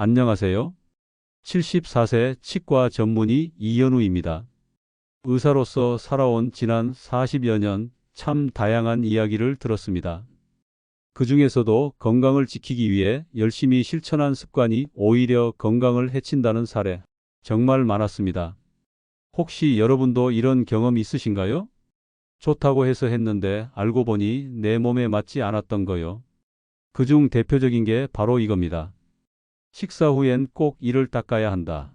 안녕하세요. 74세 치과 전문의 이현우입니다. 의사로서 살아온 지난 40여 년 참 다양한 이야기를 들었습니다. 그 중에서도 건강을 지키기 위해 열심히 실천한 습관이 오히려 건강을 해친다는 사례 정말 많았습니다. 혹시 여러분도 이런 경험 있으신가요? 좋다고 해서 했는데 알고 보니 내 몸에 맞지 않았던 거요. 그중 대표적인 게 바로 이겁니다. 식사 후엔 꼭 이를 닦아야 한다.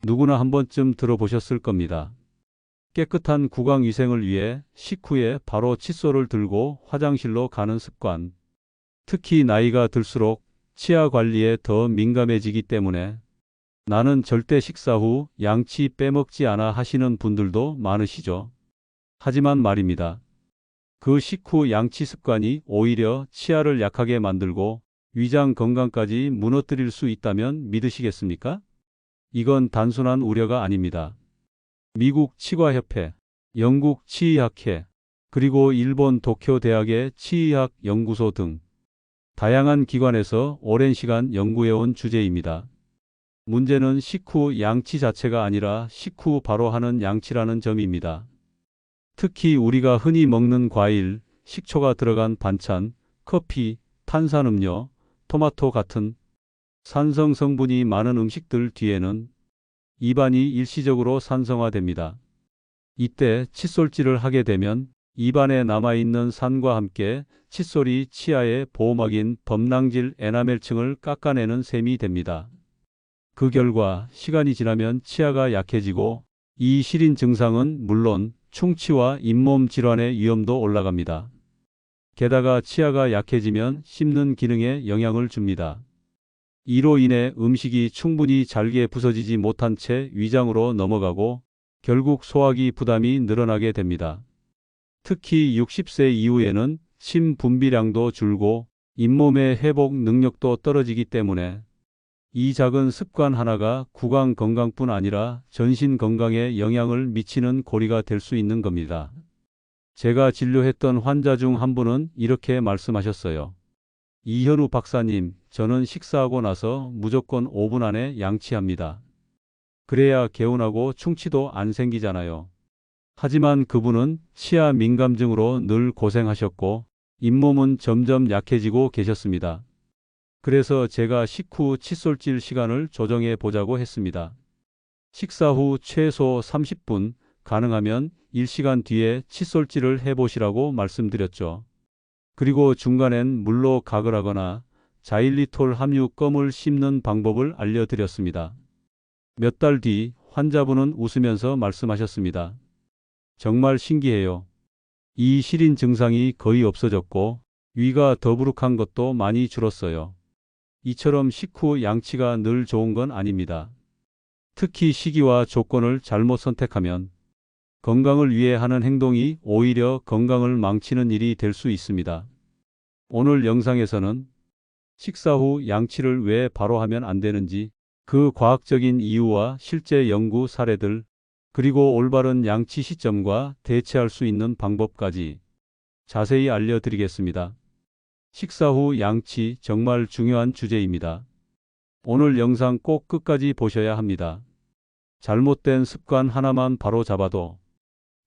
누구나 한 번쯤 들어보셨을 겁니다. 깨끗한 구강 위생을 위해 식후에 바로 칫솔을 들고 화장실로 가는 습관. 특히 나이가 들수록 치아 관리에 더 민감해지기 때문에 나는 절대 식사 후 양치 빼먹지 않아 하시는 분들도 많으시죠. 하지만 말입니다. 그 식후 양치 습관이 오히려 치아를 약하게 만들고 위장 건강까지 무너뜨릴 수 있다면 믿으시겠습니까? 이건 단순한 우려가 아닙니다. 미국 치과협회, 영국 치의학회, 그리고 일본 도쿄 대학의 치의학 연구소 등 다양한 기관에서 오랜 시간 연구해온 주제입니다. 문제는 식후 양치 자체가 아니라 식후 바로 하는 양치라는 점입니다. 특히 우리가 흔히 먹는 과일, 식초가 들어간 반찬, 커피, 탄산음료, 토마토 같은 산성 성분이 많은 음식들 뒤에는 입안이 일시적으로 산성화됩니다. 이때 칫솔질을 하게 되면 입안에 남아있는 산과 함께 칫솔이 치아의 보호막인 범랑질 에나멜층을 깎아내는 셈이 됩니다. 그 결과 시간이 지나면 치아가 약해지고 이 시린 증상은 물론 충치와 잇몸 질환의 위험도 올라갑니다. 게다가 치아가 약해지면 씹는 기능에 영향을 줍니다. 이로 인해 음식이 충분히 잘게 부서지지 못한 채 위장으로 넘어가고 결국 소화기 부담이 늘어나게 됩니다. 특히 60세 이후에는 침 분비량도 줄고 잇몸의 회복 능력도 떨어지기 때문에 이 작은 습관 하나가 구강 건강뿐 아니라 전신 건강에 영향을 미치는 고리가 될 수 있는 겁니다. 제가 진료했던 환자 중 한 분은 이렇게 말씀하셨어요. 이현우 박사님, 저는 식사하고 나서 무조건 5분 안에 양치합니다. 그래야 개운하고 충치도 안 생기잖아요. 하지만 그분은 치아 민감증으로 늘 고생하셨고 잇몸은 점점 약해지고 계셨습니다. 그래서 제가 식후 칫솔질 시간을 조정해 보자고 했습니다. 식사 후 최소 30분, 가능하면 1시간 뒤에 칫솔질을 해보시라고 말씀드렸죠. 그리고 중간엔 물로 각을 하거나 자일리톨 함유 껌을 씹는 방법을 알려드렸습니다. 몇 달 뒤 환자분은 웃으면서 말씀하셨습니다. 정말 신기해요. 이 시린 증상이 거의 없어졌고 위가 더부룩한 것도 많이 줄었어요. 이처럼 식후 양치가 늘 좋은 건 아닙니다. 특히 시기와 조건을 잘못 선택하면 건강을 위해 하는 행동이 오히려 건강을 망치는 일이 될 수 있습니다. 오늘 영상에서는 식사 후 양치를 왜 바로 하면 안 되는지, 그 과학적인 이유와 실제 연구 사례들, 그리고 올바른 양치 시점과 대체할 수 있는 방법까지 자세히 알려드리겠습니다. 식사 후 양치 정말 중요한 주제입니다. 오늘 영상 꼭 끝까지 보셔야 합니다. 잘못된 습관 하나만 바로 잡아도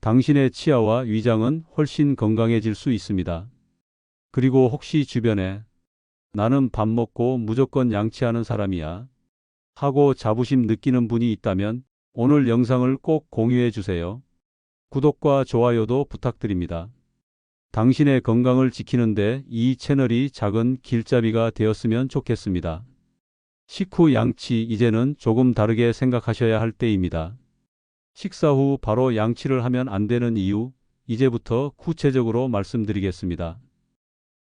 당신의 치아와 위장은 훨씬 건강해질 수 있습니다. 그리고 혹시 주변에 나는 밥 먹고 무조건 양치하는 사람이야 하고 자부심 느끼는 분이 있다면 오늘 영상을 꼭 공유해 주세요. 구독과 좋아요도 부탁드립니다. 당신의 건강을 지키는데 이 채널이 작은 길잡이가 되었으면 좋겠습니다. 식후 양치, 이제는 조금 다르게 생각하셔야 할 때입니다. 식사 후 바로 양치를 하면 안 되는 이유, 이제부터 구체적으로 말씀드리겠습니다.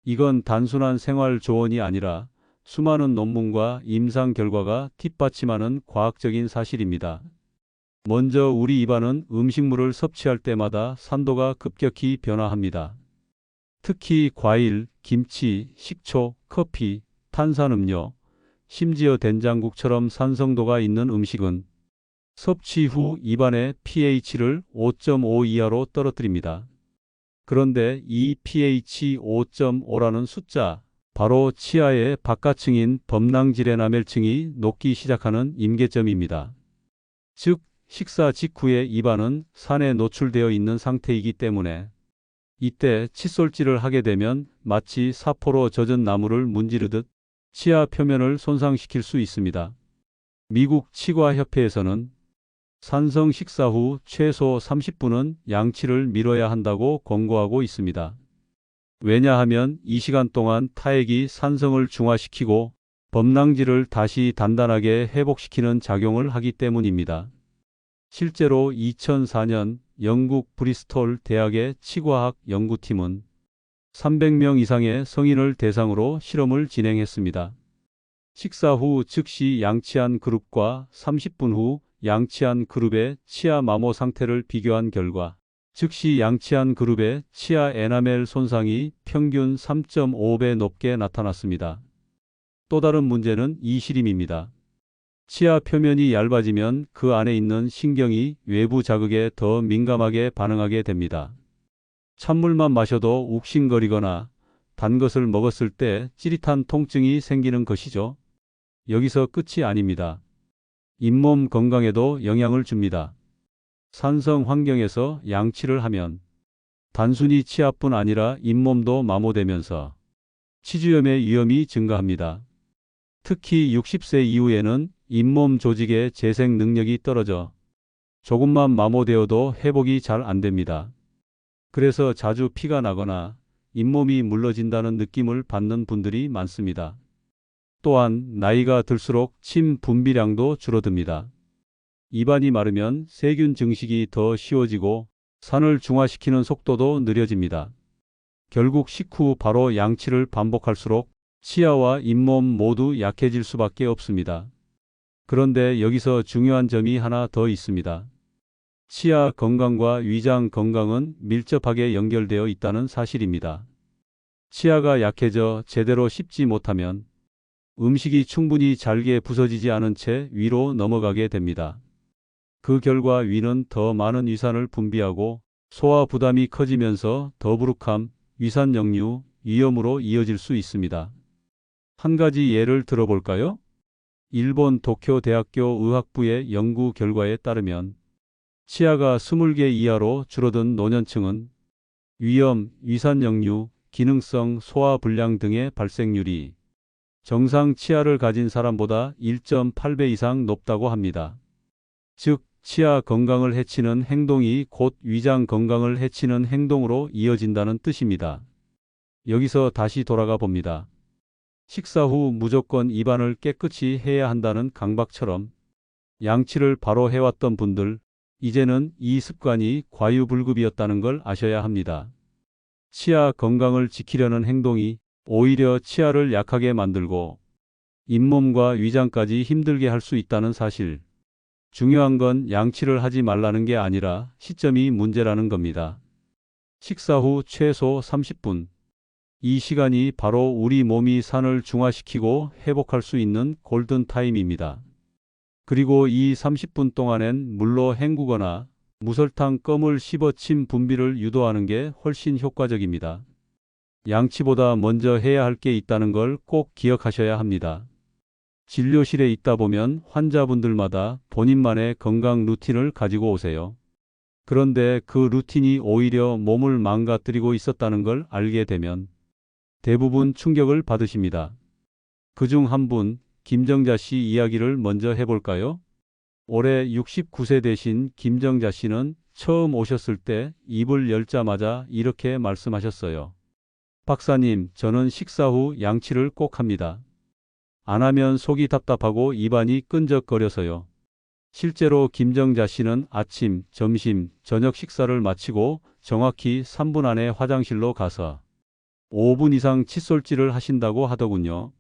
이건 단순한 생활 조언이 아니라 수많은 논문과 임상 결과가 뒷받침하는 과학적인 사실입니다. 먼저 우리 입안은 음식물을 섭취할 때마다 산도가 급격히 변화합니다. 특히 과일, 김치, 식초, 커피, 탄산음료, 심지어 된장국처럼 산성도가 있는 음식은 섭취 후 입안의 pH를 5.5 이하로 떨어뜨립니다. 그런데 이 pH 5.5라는 숫자, 바로 치아의 바깥층인 범낭질레나멜층이 녹기 시작하는 임계점입니다. 즉, 식사 직후에 입안은 산에 노출되어 있는 상태이기 때문에 이때 칫솔질을 하게 되면 마치 사포로 젖은 나무를 문지르듯 치아 표면을 손상시킬 수 있습니다. 미국 치과협회에서는 산성 식사 후 최소 30분은 양치를 미뤄야 한다고 권고하고 있습니다. 왜냐하면 이 시간 동안 타액이 산성을 중화시키고 범낭질을 다시 단단하게 회복시키는 작용을 하기 때문입니다. 실제로 2004년 영국 브리스톨 대학의 치과학 연구팀은 300명 이상의 성인을 대상으로 실험을 진행했습니다. 식사 후 즉시 양치한 그룹과 30분 후 양치한 그룹의 치아 마모 상태를 비교한 결과 즉시 양치한 그룹의 치아 에나멜 손상이 평균 3.5배 높게 나타났습니다. 또 다른 문제는 이 시림입니다. 치아 표면이 얇아지면 그 안에 있는 신경이 외부 자극에 더 민감하게 반응하게 됩니다. 찬물만 마셔도 욱신거리거나 단 것을 먹었을 때 찌릿한 통증이 생기는 것이죠. 여기서 끝이 아닙니다. 잇몸 건강에도 영향을 줍니다. 산성 환경에서 양치를 하면 단순히 치아뿐 아니라 잇몸도 마모되면서 치주염의 위험이 증가합니다. 특히 60세 이후에는 잇몸 조직의 재생 능력이 떨어져 조금만 마모되어도 회복이 잘 안 됩니다. 그래서 자주 피가 나거나 잇몸이 물러진다는 느낌을 받는 분들이 많습니다. 또한 나이가 들수록 침 분비량도 줄어듭니다. 입안이 마르면 세균 증식이 더 쉬워지고 산을 중화시키는 속도도 느려집니다. 결국 식후 바로 양치를 반복할수록 치아와 잇몸 모두 약해질 수밖에 없습니다. 그런데 여기서 중요한 점이 하나 더 있습니다. 치아 건강과 위장 건강은 밀접하게 연결되어 있다는 사실입니다. 치아가 약해져 제대로 씹지 못하면 음식이 충분히 잘게 부서지지 않은 채 위로 넘어가게 됩니다. 그 결과 위는 더 많은 위산을 분비하고 소화 부담이 커지면서 더부룩함, 위산 역류, 위염으로 이어질 수 있습니다. 한 가지 예를 들어볼까요? 일본 도쿄 대학교 의학부의 연구 결과에 따르면 치아가 20개 이하로 줄어든 노년층은 위염, 위산 역류, 기능성 소화 불량 등의 발생률이 정상 치아를 가진 사람보다 1.8배 이상 높다고 합니다. 즉, 치아 건강을 해치는 행동이 곧 위장 건강을 해치는 행동으로 이어진다는 뜻입니다. 여기서 다시 돌아가 봅니다. 식사 후 무조건 입안을 깨끗이 해야 한다는 강박처럼 양치를 바로 해왔던 분들, 이제는 이 습관이 과유불급이었다는 걸 아셔야 합니다. 치아 건강을 지키려는 행동이 오히려 치아를 약하게 만들고 잇몸과 위장까지 힘들게 할 수 있다는 사실. 중요한 건 양치를 하지 말라는 게 아니라 시점이 문제라는 겁니다. 식사 후 최소 30분. 이 시간이 바로 우리 몸이 산을 중화시키고 회복할 수 있는 골든타임입니다. 그리고 이 30분 동안엔 물로 헹구거나 무설탕 껌을 씹어 침 분비를 유도하는 게 훨씬 효과적입니다. 양치보다 먼저 해야 할 게 있다는 걸 꼭 기억하셔야 합니다. 진료실에 있다 보면 환자분들마다 본인만의 건강 루틴을 가지고 오세요. 그런데 그 루틴이 오히려 몸을 망가뜨리고 있었다는 걸 알게 되면 대부분 충격을 받으십니다. 그중 한 분, 김정자 씨 이야기를 먼저 해볼까요? 올해 69세 되신 김정자 씨는 처음 오셨을 때 입을 열자마자 이렇게 말씀하셨어요. 박사님, 저는 식사 후 양치를 꼭 합니다. 안 하면 속이 답답하고 입안이 끈적거려서요. 실제로 김정자 씨는 아침, 점심, 저녁 식사를 마치고 정확히 3분 안에 화장실로 가서 5분 이상 칫솔질을 하신다고 하더군요.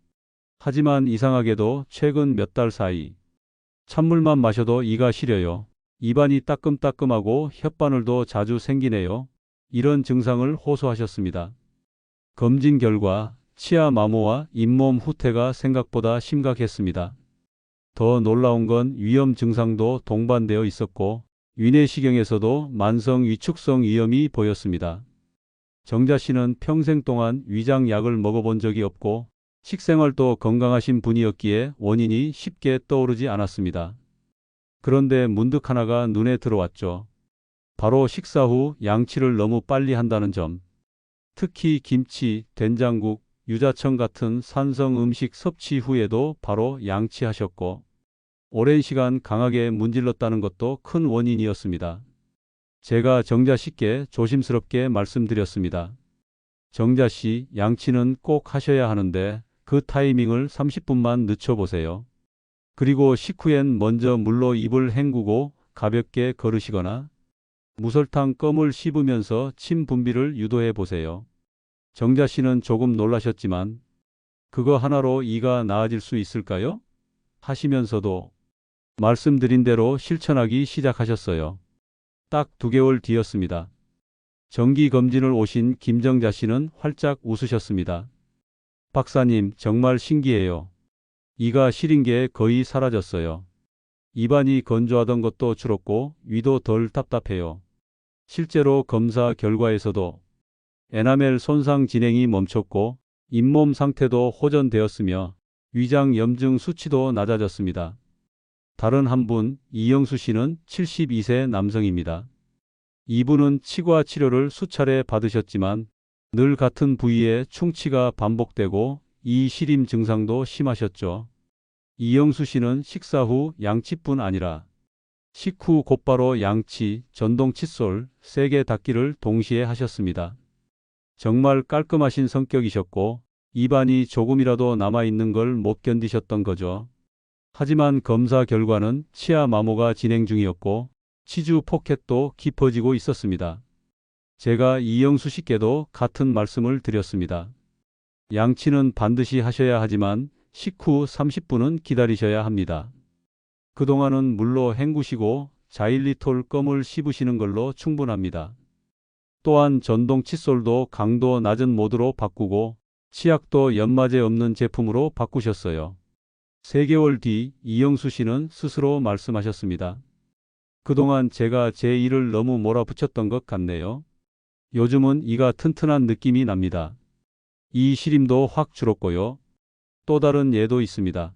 하지만 이상하게도 최근 몇 달 사이 찬물만 마셔도 이가 시려요. 입안이 따끔따끔하고 혓바늘도 자주 생기네요. 이런 증상을 호소하셨습니다. 검진 결과 치아 마모와 잇몸 후퇴가 생각보다 심각했습니다. 더 놀라운 건 위염 증상도 동반되어 있었고 위내시경에서도 만성 위축성 위염이 보였습니다. 정자 씨는 평생 동안 위장약을 먹어본 적이 없고 식생활도 건강하신 분이었기에 원인이 쉽게 떠오르지 않았습니다. 그런데 문득 하나가 눈에 들어왔죠. 바로 식사 후 양치를 너무 빨리 한다는 점. 특히 김치, 된장국, 유자청 같은 산성 음식 섭취 후에도 바로 양치하셨고 오랜 시간 강하게 문질렀다는 것도 큰 원인이었습니다. 제가 정자 씨께 조심스럽게 말씀드렸습니다. 정자 씨, 양치는 꼭 하셔야 하는데 그 타이밍을 30분만 늦춰보세요. 그리고 식후엔 먼저 물로 입을 헹구고 가볍게 걸으시거나 무설탕 껌을 씹으면서 침 분비를 유도해 보세요. 정자 씨는 조금 놀라셨지만 그거 하나로 이가 나아질 수 있을까요? 하시면서도 말씀드린 대로 실천하기 시작하셨어요. 딱 2개월 뒤였습니다. 정기검진을 오신 김정자 씨는 활짝 웃으셨습니다. 박사님, 정말 신기해요. 이가 시린 게 거의 사라졌어요. 입안이 건조하던 것도 줄었고 위도 덜 답답해요. 실제로 검사 결과에서도 에나멜 손상 진행이 멈췄고 잇몸 상태도 호전되었으며 위장 염증 수치도 낮아졌습니다. 다른 한 분, 이영수 씨는 72세 남성입니다. 이분은 치과 치료를 수차례 받으셨지만 늘 같은 부위에 충치가 반복되고 이 시림 증상도 심하셨죠. 이영수 씨는 식사 후 양치뿐 아니라 식후 곧바로 양치, 전동 칫솔, 세게 닦기를 동시에 하셨습니다. 정말 깔끔하신 성격이셨고 입안이 조금이라도 남아있는 걸 못 견디셨던 거죠. 하지만 검사 결과는 치아 마모가 진행 중이었고 치주 포켓도 깊어지고 있었습니다. 제가 이영수 씨께도 같은 말씀을 드렸습니다. 양치는 반드시 하셔야 하지만 식후 30분은 기다리셔야 합니다. 그동안은 물로 헹구시고 자일리톨 껌을 씹으시는 걸로 충분합니다. 또한 전동 칫솔도 강도 낮은 모드로 바꾸고 치약도 연마제 없는 제품으로 바꾸셨어요. 3개월 뒤 이영수 씨는 스스로 말씀하셨습니다. 그동안 제가 제 일을 너무 몰아붙였던 것 같네요. 요즘은 이가 튼튼한 느낌이 납니다. 이 시림도 확 줄었고요. 또 다른 예도 있습니다.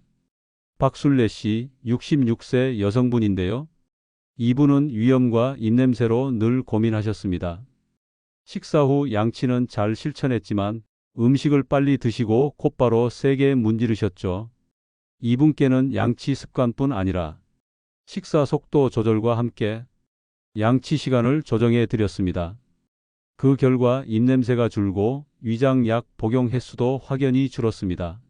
박순례 씨, 66세 여성분인데요. 이분은 위염과 입냄새로 늘 고민하셨습니다. 식사 후 양치는 잘 실천했지만 음식을 빨리 드시고 곧바로 세게 문지르셨죠. 이분께는 양치 습관뿐 아니라 식사 속도 조절과 함께 양치 시간을 조정해 드렸습니다. 그 결과 입냄새가 줄고 위장약 복용 횟수도 확연히 줄었습니다.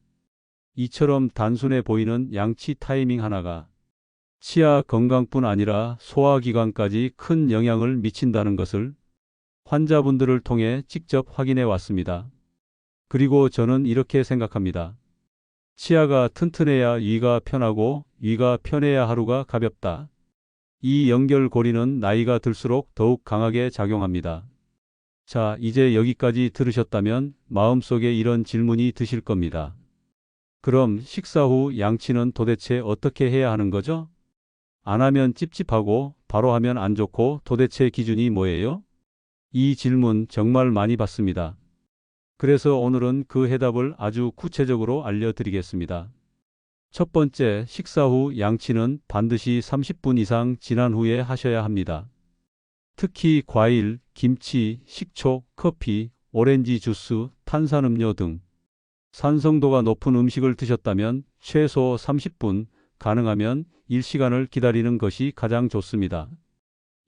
이처럼 단순해 보이는 양치 타이밍 하나가 치아 건강뿐 아니라 소화기관까지 큰 영향을 미친다는 것을 환자분들을 통해 직접 확인해 왔습니다. 그리고 저는 이렇게 생각합니다. 치아가 튼튼해야 위가 편하고 위가 편해야 하루가 가볍다. 이 연결고리는 나이가 들수록 더욱 강하게 작용합니다. 자, 이제 여기까지 들으셨다면 마음속에 이런 질문이 드실 겁니다. 그럼 식사 후 양치는 도대체 어떻게 해야 하는 거죠? 안 하면 찝찝하고 바로 하면 안 좋고 도대체 기준이 뭐예요? 이 질문 정말 많이 받습니다. 그래서 오늘은 그 해답을 아주 구체적으로 알려드리겠습니다. 첫 번째, 식사 후 양치는 반드시 30분 이상 지난 후에 하셔야 합니다. 특히 과일, 김치, 식초, 커피, 오렌지 주스, 탄산음료 등 산성도가 높은 음식을 드셨다면 최소 30분, 가능하면 1시간을 기다리는 것이 가장 좋습니다.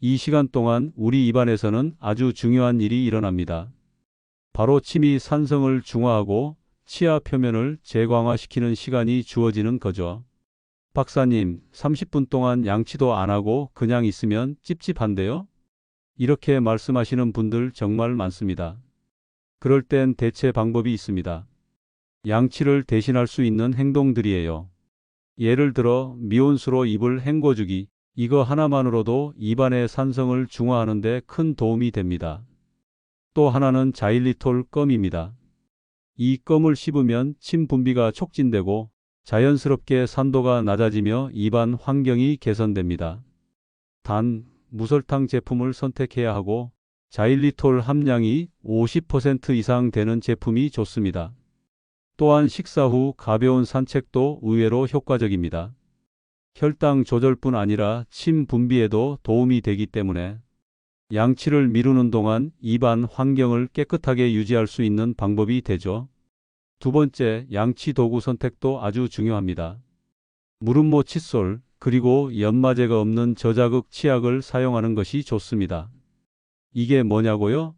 이 시간 동안 우리 입안에서는 아주 중요한 일이 일어납니다. 바로 침이 산성을 중화하고 치아 표면을 재광화시키는 시간이 주어지는 거죠. 박사님, 30분 동안 양치도 안 하고 그냥 있으면 찝찝한데요? 이렇게 말씀하시는 분들 정말 많습니다. 그럴 땐 대체 방법이 있습니다. 양치를 대신할 수 있는 행동들이에요. 예를 들어 미온수로 입을 헹궈주기, 이거 하나만으로도 입안의 산성을 중화하는 데 큰 도움이 됩니다. 또 하나는 자일리톨 껌입니다. 이 껌을 씹으면 침 분비가 촉진되고 자연스럽게 산도가 낮아지며 입안 환경이 개선됩니다. 단, 무설탕 제품을 선택해야 하고 자일리톨 함량이 50% 이상 되는 제품이 좋습니다. 또한 식사 후 가벼운 산책도 의외로 효과적입니다. 혈당 조절뿐 아니라 침 분비에도 도움이 되기 때문에 양치를 미루는 동안 입안 환경을 깨끗하게 유지할 수 있는 방법이 되죠. 두 번째, 양치 도구 선택도 아주 중요합니다. 무름모 칫솔, 그리고 연마제가 없는 저자극 치약을 사용하는 것이 좋습니다. 이게 뭐냐고요?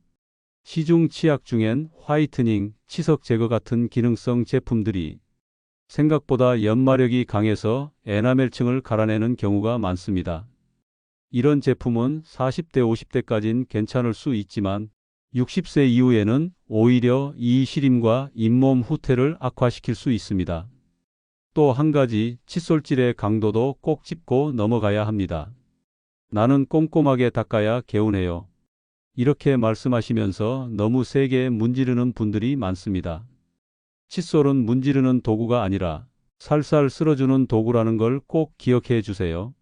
시중 치약 중엔 화이트닝, 치석 제거 같은 기능성 제품들이 생각보다 연마력이 강해서 에나멜층을 갈아내는 경우가 많습니다. 이런 제품은 40대, 50대까진 괜찮을 수 있지만 60세 이후에는 오히려 이 시림과 잇몸 후퇴를 악화시킬 수 있습니다. 또 한 가지, 칫솔질의 강도도 꼭 짚고 넘어가야 합니다. 나는 꼼꼼하게 닦아야 개운해요. 이렇게 말씀하시면서 너무 세게 문지르는 분들이 많습니다. 칫솔은 문지르는 도구가 아니라 살살 쓸어주는 도구라는 걸 꼭 기억해 주세요.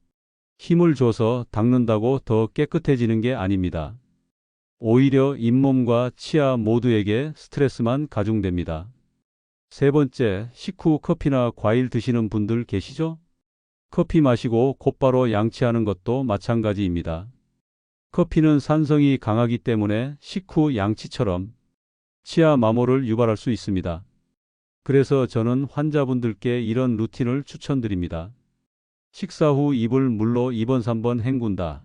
힘을 줘서 닦는다고 더 깨끗해지는 게 아닙니다. 오히려 잇몸과 치아 모두에게 스트레스만 가중됩니다. 세 번째, 식후 커피나 과일 드시는 분들 계시죠? 커피 마시고 곧바로 양치하는 것도 마찬가지입니다. 커피는 산성이 강하기 때문에 식후 양치처럼 치아 마모를 유발할 수 있습니다. 그래서 저는 환자분들께 이런 루틴을 추천드립니다. 식사 후 입을 물로 2번, 3번 헹군다.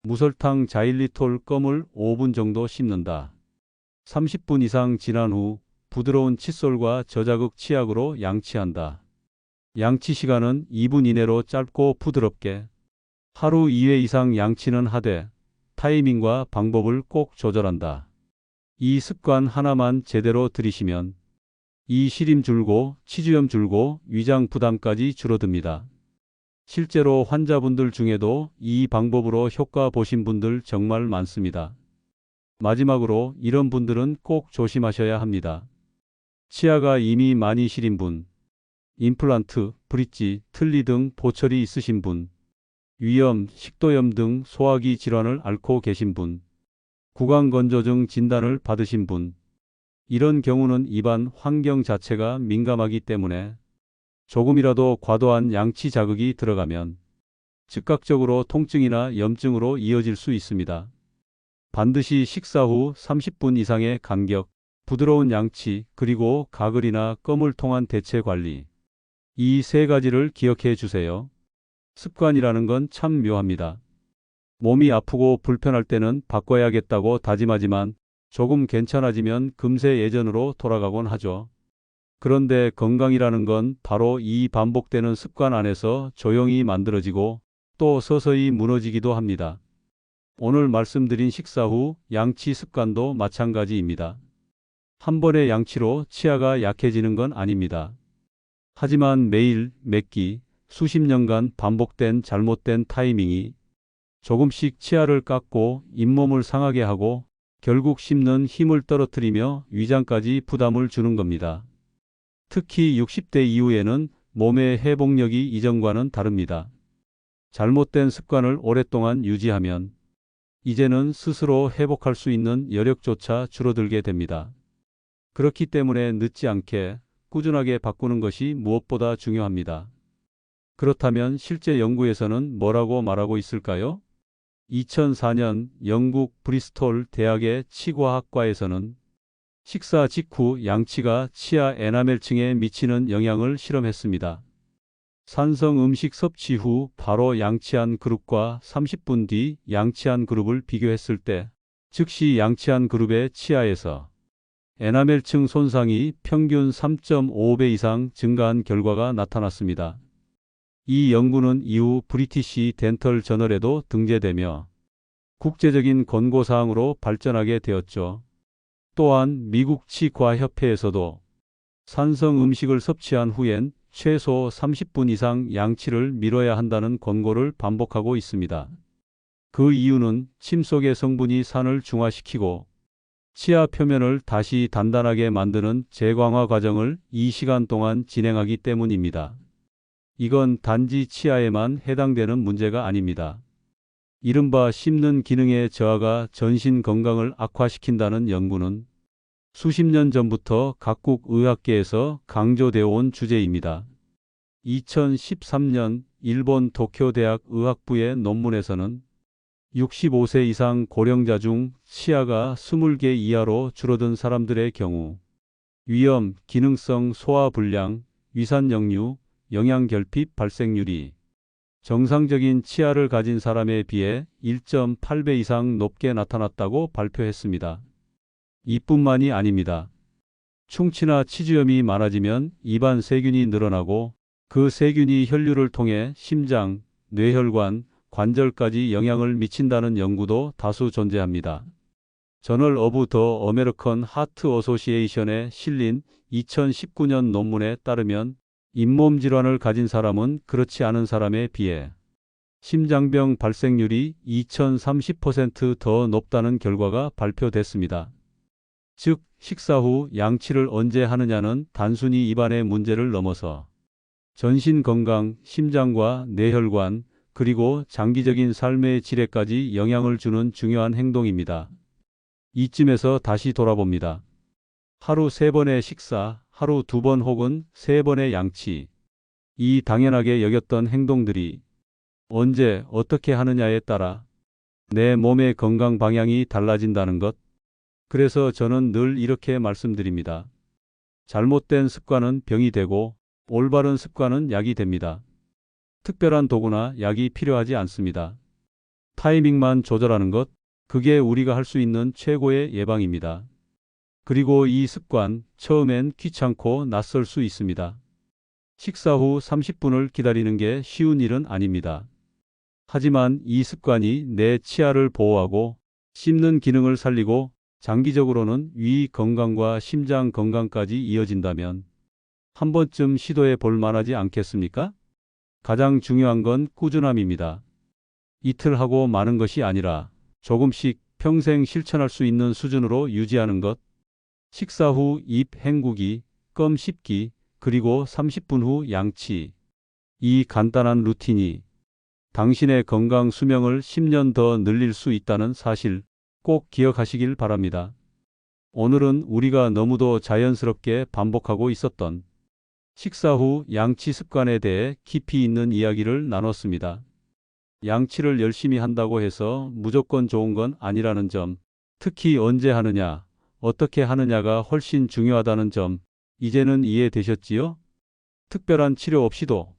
무설탕 자일리톨 껌을 5분 정도 씹는다. 30분 이상 지난 후 부드러운 칫솔과 저자극 치약으로 양치한다. 양치 시간은 2분 이내로 짧고 부드럽게 하루 2회 이상 양치는 하되 타이밍과 방법을 꼭 조절한다. 이 습관 하나만 제대로 들이시면 이 시림 줄고 치주염 줄고 위장 부담까지 줄어듭니다. 실제로 환자분들 중에도 이 방법으로 효과 보신 분들 정말 많습니다. 마지막으로 이런 분들은 꼭 조심하셔야 합니다. 치아가 이미 많이 시린 분, 임플란트, 브릿지, 틀니 등 보철이 있으신 분, 위염, 식도염 등 소화기 질환을 앓고 계신 분, 구강건조증 진단을 받으신 분, 이런 경우는 입안 환경 자체가 민감하기 때문에 조금이라도 과도한 양치 자극이 들어가면 즉각적으로 통증이나 염증으로 이어질 수 있습니다. 반드시 식사 후 30분 이상의 간격, 부드러운 양치, 그리고 가글이나 껌을 통한 대체 관리. 이 세 가지를 기억해 주세요. 습관이라는 건 참 묘합니다. 몸이 아프고 불편할 때는 바꿔야겠다고 다짐하지만 조금 괜찮아지면 금세 예전으로 돌아가곤 하죠. 그런데 건강이라는 건 바로 이 반복되는 습관 안에서 조용히 만들어지고 또 서서히 무너지기도 합니다. 오늘 말씀드린 식사 후 양치 습관도 마찬가지입니다. 한 번의 양치로 치아가 약해지는 건 아닙니다. 하지만 매일, 몇 끼, 수십 년간 반복된 잘못된 타이밍이 조금씩 치아를 깎고 잇몸을 상하게 하고 결국 씹는 힘을 떨어뜨리며 위장까지 부담을 주는 겁니다. 특히 60대 이후에는 몸의 회복력이 이전과는 다릅니다. 잘못된 습관을 오랫동안 유지하면 이제는 스스로 회복할 수 있는 여력조차 줄어들게 됩니다. 그렇기 때문에 늦지 않게 꾸준하게 바꾸는 것이 무엇보다 중요합니다. 그렇다면 실제 연구에서는 뭐라고 말하고 있을까요? 2004년 영국 브리스톨 대학의 치과학과에서는 식사 직후 양치가 치아 에나멜층에 미치는 영향을 실험했습니다. 산성 음식 섭취 후 바로 양치한 그룹과 30분 뒤 양치한 그룹을 비교했을 때 즉시 양치한 그룹의 치아에서 에나멜층 손상이 평균 3.5배 이상 증가한 결과가 나타났습니다. 이 연구는 이후 브리티시 덴털 저널에도 등재되며 국제적인 권고사항으로 발전하게 되었죠. 또한 미국 치과협회에서도 산성 음식을 섭취한 후엔 최소 30분 이상 양치를 미뤄야 한다는 권고를 반복하고 있습니다. 그 이유는 침 속의 성분이 산을 중화시키고 치아 표면을 다시 단단하게 만드는 재광화 과정을 이 시간 동안 진행하기 때문입니다. 이건 단지 치아에만 해당되는 문제가 아닙니다. 이른바 씹는 기능의 저하가 전신 건강을 악화시킨다는 연구는 수십 년 전부터 각국 의학계에서 강조되어 온 주제입니다. 2013년 일본 도쿄대학 의학부의 논문에서는 65세 이상 고령자 중 치아가 20개 이하로 줄어든 사람들의 경우 위염, 기능성 소화불량, 위산역류, 영양결핍 발생률이 정상적인 치아를 가진 사람에 비해 1.8배 이상 높게 나타났다고 발표했습니다. 이뿐만이 아닙니다. 충치나 치주염이 많아지면 입안 세균이 늘어나고 그 세균이 혈류를 통해 심장, 뇌혈관, 관절까지 영향을 미친다는 연구도 다수 존재합니다. 저널 오브 더 어메리컨 하트 어소시에이션에 실린 2019년 논문에 따르면 잇몸 질환을 가진 사람은 그렇지 않은 사람에 비해 심장병 발생률이 2030% 더 높다는 결과가 발표됐습니다. 즉, 식사 후 양치를 언제 하느냐는 단순히 입안의 문제를 넘어서 전신 건강, 심장과 뇌혈관, 그리고 장기적인 삶의 질에까지 영향을 주는 중요한 행동입니다. 이쯤에서 다시 돌아봅니다. 하루 3번의 식사, 하루 2번 혹은 3번의 양치. 이 당연하게 여겼던 행동들이 언제 어떻게 하느냐에 따라 내 몸의 건강 방향이 달라진다는 것. 그래서 저는 늘 이렇게 말씀드립니다. 잘못된 습관은 병이 되고 올바른 습관은 약이 됩니다. 특별한 도구나 약이 필요하지 않습니다. 타이밍만 조절하는 것, 그게 우리가 할 수 있는 최고의 예방입니다. 그리고 이 습관, 처음엔 귀찮고 낯설 수 있습니다. 식사 후 30분을 기다리는 게 쉬운 일은 아닙니다. 하지만 이 습관이 내 치아를 보호하고 씹는 기능을 살리고 장기적으로는 위 건강과 심장 건강까지 이어진다면 한 번쯤 시도해 볼 만하지 않겠습니까? 가장 중요한 건 꾸준함입니다. 이틀 하고 마는 것이 아니라 조금씩 평생 실천할 수 있는 수준으로 유지하는 것. 식사 후 입 헹구기, 껌 씹기, 그리고 30분 후 양치. 이 간단한 루틴이 당신의 건강 수명을 10년 더 늘릴 수 있다는 사실 꼭 기억하시길 바랍니다. 오늘은 우리가 너무도 자연스럽게 반복하고 있었던 식사 후 양치 습관에 대해 깊이 있는 이야기를 나눴습니다. 양치를 열심히 한다고 해서 무조건 좋은 건 아니라는 점, 특히 언제 하느냐, 어떻게 하느냐가 훨씬 중요하다는 점, 이제는 이해되셨지요? 특별한 치료 없이도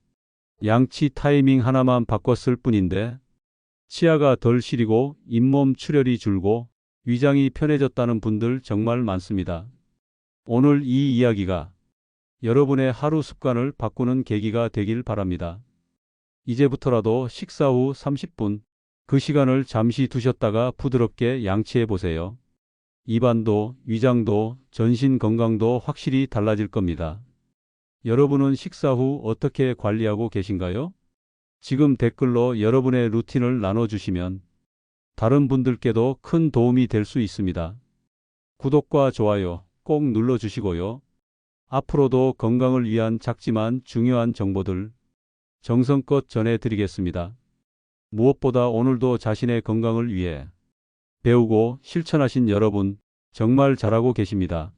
양치 타이밍 하나만 바꿨을 뿐인데 치아가 덜 시리고 잇몸 출혈이 줄고 위장이 편해졌다는 분들 정말 많습니다. 오늘 이 이야기가 여러분의 하루 습관을 바꾸는 계기가 되길 바랍니다. 이제부터라도 식사 후 30분, 그 시간을 잠시 두셨다가 부드럽게 양치해 보세요. 입안도, 위장도, 전신 건강도 확실히 달라질 겁니다. 여러분은 식사 후 어떻게 관리하고 계신가요? 지금 댓글로 여러분의 루틴을 나눠주시면 다른 분들께도 큰 도움이 될 수 있습니다. 구독과 좋아요 꼭 눌러주시고요. 앞으로도 건강을 위한 작지만 중요한 정보들 정성껏 전해드리겠습니다. 무엇보다 오늘도 자신의 건강을 위해 배우고 실천하신 여러분 정말 잘하고 계십니다.